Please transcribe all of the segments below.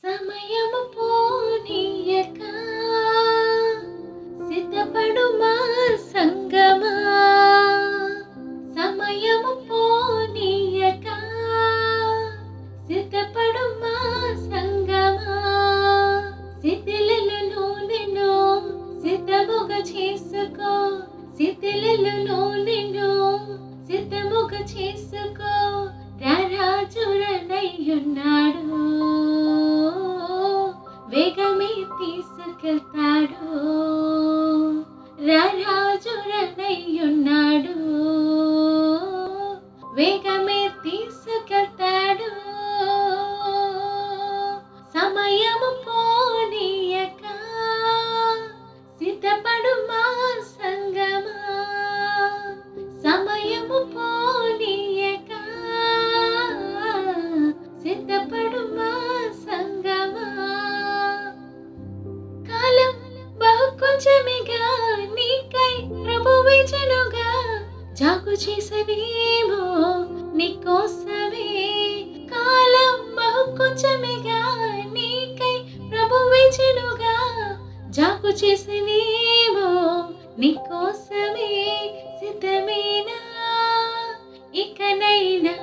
సమయము పోనీయక సిద్ధపడుమా సంగమా, సమయము పోనీయక సిద్ధపడుమా సంగమా, శిథిలలను నిన్ను సిద్ధముగా చేసుకో, శిథిలలను నిన్ను సిద్ధముగా చేసుకో, రారాజురనయ్యున్నాడు వేగమే తీసుకెళ్తాడు, రారాజురనయ్యున్నాడు వేగమే తీసుకెళ్తాడు. సమయము పోనీయక సిద్ధపడుమా సంగమా, సమయము పోనీయక సిద్ధపడుమా సంగమా. కాలం బహు కొంచెమేగా నీకై ప్రభువిచనుగా, జాగు చేసనేమో నీకోసమే. కాలం బహు కొంచెమేగా నీకై ప్రభువిచనుగా, జాగు చేసనేమో నీకోసమే. సిద్ధమేనా ఇకనైనా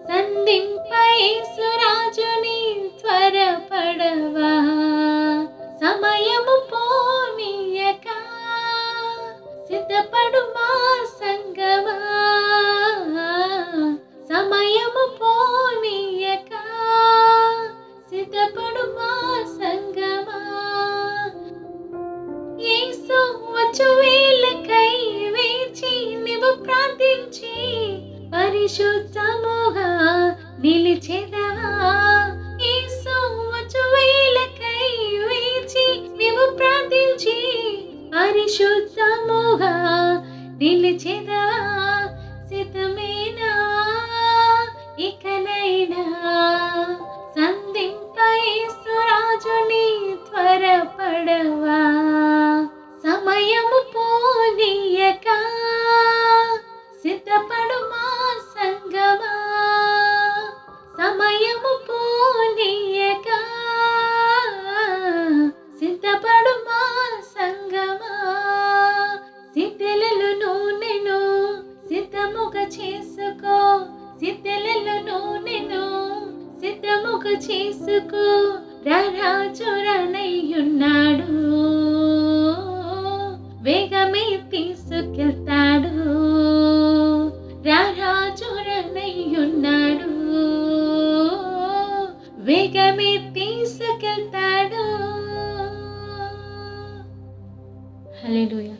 సంధింపై సురాజుని త్వరపడవా, సమయము పోనీయక సిద్ధపడుమా సంగమా, సమయము పోనీయక సిద్ధపడుమా సంగమా. యేసు వచ్చు వేళకై వేచి నీవు ప్రార్థించి పరిశుద్ధముగా నిలిచెదవా, యేసు వచ్చు వేళకై వేచి నీవు ప్రార్థించి పరిశుద్ధముగా నిలిచెదవా. సిద్ధమేనా ఇకనైనా సంధింపై సురాజుని త్వరపడవా, సమయము పోనీయక సిద్ధపడుమా సంగమా, సమయము పోనీయక సిద్ధపడుమా సంగమా. శిథిలలను నిన్ను సిద్ధముగా చేసుకో, శిథిలలను నిన్ను సిద్ధముగా చేసుకో, రారాజురనయ్యున్నాడు వేగమే తీసుకెళ్తాడు, రారాజురనయ్యున్నాడు వేగమే తీసుకెళ్తాడు. హల్లెలూయా.